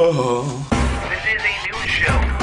Oh. This is a news show.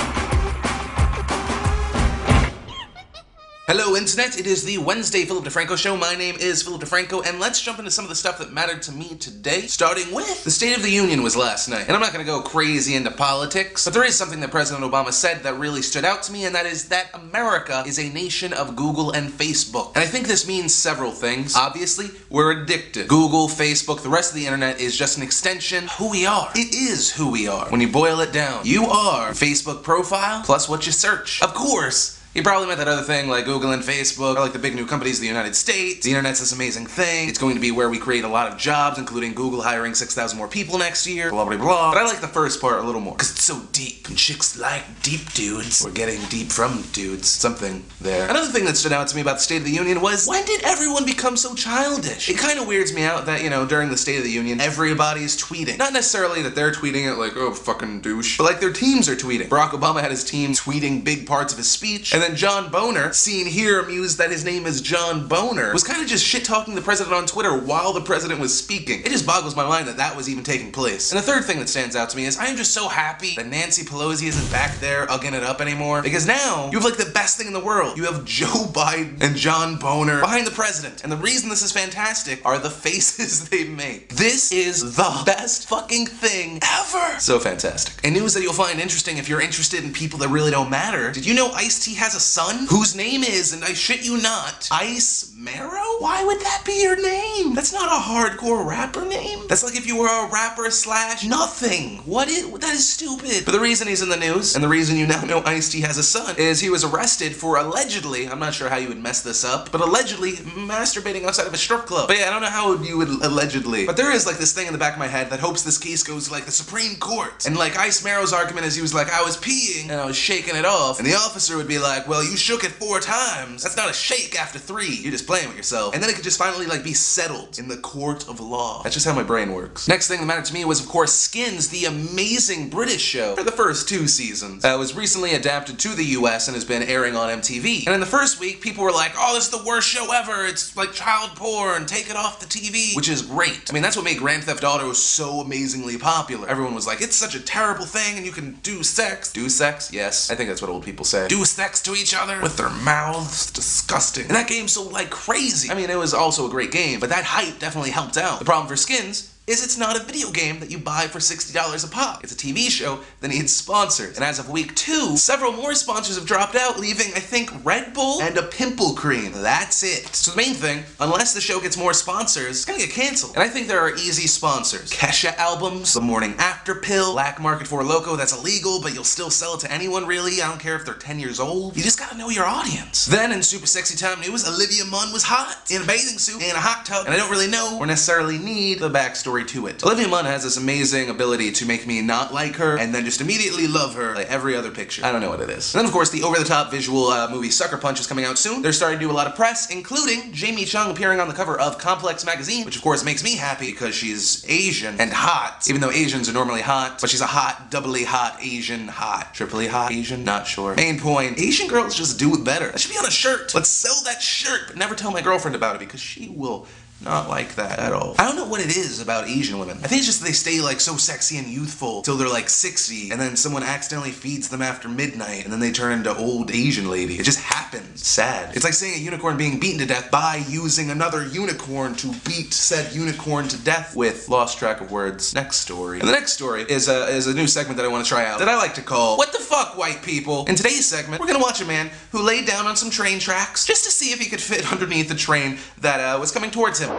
Hello Internet, it is the Wednesday Philip DeFranco Show. My name is Philip DeFranco, and let's jump into some of the stuff that mattered to me today, starting with the State of the Union was last night. And I'm not going to go crazy into politics, but there is something that President Obama said that really stood out to me, and that is that America is a nation of Google and Facebook. And I think this means several things. Obviously, we're addicted. Google, Facebook, the rest of the internet is just an extension of who we are. It is who we are. When you boil it down, you are Facebook profile plus what you search. Of course, you probably meant that other thing like Google and Facebook, or like the big new companies of the United States. The internet's this amazing thing. It's going to be where we create a lot of jobs, including Google hiring 6,000 more people next year, blah blah blah. But I like the first part a little more, because it's so deep, and chicks like deep dudes. We're getting deep from dudes. Something there. Another thing that stood out to me about the State of the Union was, when did everyone become so childish? It kind of weirds me out that, you know, during the State of the Union, everybody's tweeting. Not necessarily that they're tweeting it like, oh, fucking douche, but like their teams are tweeting. Barack Obama had his team tweeting big parts of his speech, and then John Boner, seen here amused that his name is John Boner, was kind of just shit-talking the president on Twitter while the president was speaking. It just boggles my mind that that was even taking place. And the third thing that stands out to me is I am just so happy that Nancy Pelosi isn't back there ugging it up anymore, because now you have like the best thing in the world. You have Joe Biden and John Boner behind the president. And the reason this is fantastic are the faces they make. This is the best fucking thing ever. So fantastic. And news that you'll find interesting if you're interested in people that really don't matter. Did you know Ice-T has a son whose name is, and I shit you not, Ice Marrow? Why would that be your name? That's not a hardcore rapper name. That's like if you were a rapper slash nothing. That is stupid. But the reason he's in the news, and the reason you now know Ice-T has a son, is he was arrested for allegedly, I'm not sure how you would mess this up, but allegedly masturbating outside of a strip club. But yeah, I don't know how you would allegedly. But there is like this thing in the back of my head that hopes this case goes to like the Supreme Court. And like Ice Marrow's argument is he was like, I was peeing and I was shaking it off. And the officer would be like, well, you shook it 4 times. That's not a shake after 3. You're just playing with yourself. And then it could just finally like be settled in the court of law. That's just how my brain works. Next thing that mattered to me was, of course, Skins, the amazing British show for the first 2 seasons. Was recently adapted to the US and has been airing on MTV. And in the first week, people were like, oh, this is the worst show ever. It's like child porn. Take it off the TV. Which is great. I mean, that's what made Grand Theft Auto so amazingly popular. Everyone was like, it's such a terrible thing and you can do sex. Do sex? Yes. I think that's what old people say. Do sex to each other with their mouths. Disgusting. And that game sold like crazy. I mean, it was also a great game, but that hype definitely helped out. The problem for Skins is it's not a video game that you buy for $60 a pop. It's a TV show that needs sponsors. And as of week 2, several more sponsors have dropped out, leaving, I think, Red Bull and a pimple cream. That's it. So the main thing, unless the show gets more sponsors, it's gonna get canceled. And I think there are easy sponsors. Kesha albums, the morning after pill, Black Market for Loco, that's illegal, but you'll still sell it to anyone really. I don't care if they're 10 years old. You just gotta know your audience. Then in super sexy time news, Olivia Munn was hot in a bathing suit in a hot tub, and I don't really know or necessarily need the backstory to it. Olivia Munn has this amazing ability to make me not like her and then just immediately love her like every other picture. I don't know what it is. And then of course the over-the-top visual movie Sucker Punch is coming out soon. They're starting to do a lot of press, including Jamie Chung appearing on the cover of Complex magazine, which of course makes me happy because she's Asian and hot, even though Asians are normally hot, but she's a hot, doubly hot Asian hot. Triply hot Asian? Not sure. Main point, Asian girls just do it better. That should be on a shirt. Let's sell that shirt, but never tell my girlfriend about it because she will not like that at all. I don't know what it is about Asian women. I think it's just they stay like so sexy and youthful till they're like 60, and then someone accidentally feeds them after midnight, and then they turn into old Asian lady. It just happens. Sad. It's like seeing a unicorn being beaten to death by using another unicorn to beat said unicorn to death with. Lost track of words. Next story. And the next story is a new segment that I want to try out that I like to call What the Fuck, White People? In today's segment, we're gonna watch a man who laid down on some train tracks just to see if he could fit underneath the train that was coming towards him.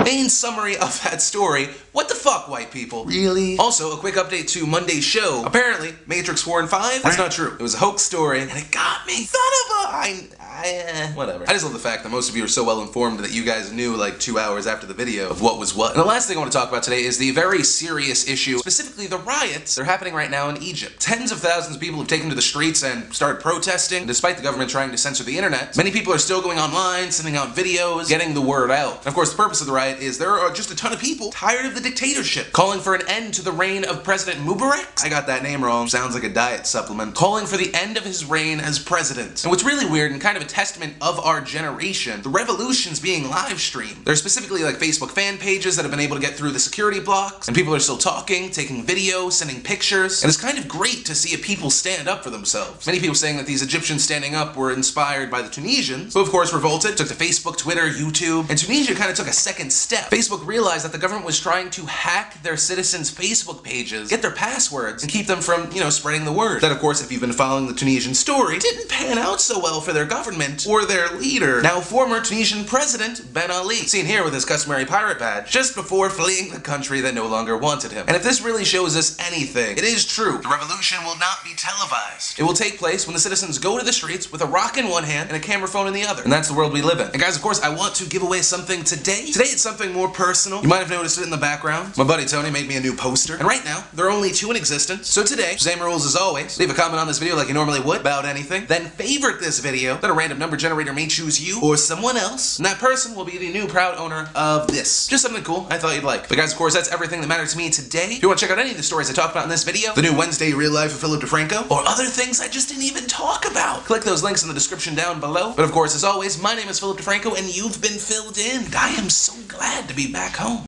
Main summary of that story, what the fuck, white people? Really? Also, a quick update to Monday's show. Apparently, Matrix 4 and 5, that's not true. It was a hoax story, and it got me. Son of a... whatever. I just love the fact that most of you are so well informed that you guys knew like 2 hours after the video of what was what. And the last thing I want to talk about today is the very serious issue, specifically the riots that are happening right now in Egypt. Tens of thousands of people have taken to the streets and started protesting. And despite the government trying to censor the internet, many people are still going online, sending out videos, getting the word out. And of course, the purpose of the riot is there are just a ton of people tired of the dictatorship, calling for an end to the reign of President Mubarak. I got that name wrong. Sounds like a diet supplement. Calling for the end of his reign as president. And what's really weird and kind of a testament of our generation, the revolution's being live streamed. There's specifically like Facebook fan pages that have been able to get through the security blocks, and people are still talking, taking videos, sending pictures, and it's kind of great to see a people stand up for themselves. Many people saying that these Egyptians standing up were inspired by the Tunisians, who of course revolted, took to Facebook, Twitter, YouTube, and Tunisia kind of took a second step. Facebook realized that the government was trying to hack their citizens' Facebook pages, get their passwords, and keep them from, spreading the word. That, of course, if you've been following the Tunisian story, didn't pan out so well for their government or their leader, now former Tunisian President Ben Ali, seen here with his customary pirate badge, just before fleeing the country that no longer wanted him. And if this really shows us anything, it is true. The revolution will not be televised. It will take place when the citizens go to the streets with a rock in one hand and a camera phone in the other. And that's the world we live in. And guys, of course, I want to give away something today. Today it's something more personal. You might have noticed it in the background. My buddy Tony made me a new poster. And right now, there are only 2 in existence. So today, same rules as always. Leave a comment on this video like you normally would about anything. Then favorite this video. Then a random number generator may choose you or someone else. And that person will be the new proud owner of this. Just something cool I thought you'd like. But guys, of course, that's everything that mattered to me today. If you want to check out any of the stories I talked about in this video, the new Wednesday Real Life of Philip DeFranco, or other things I just didn't even talk about, click those links in the description down below. But of course, as always, my name is Philip DeFranco, and you've been filled in. I am so glad to be back home.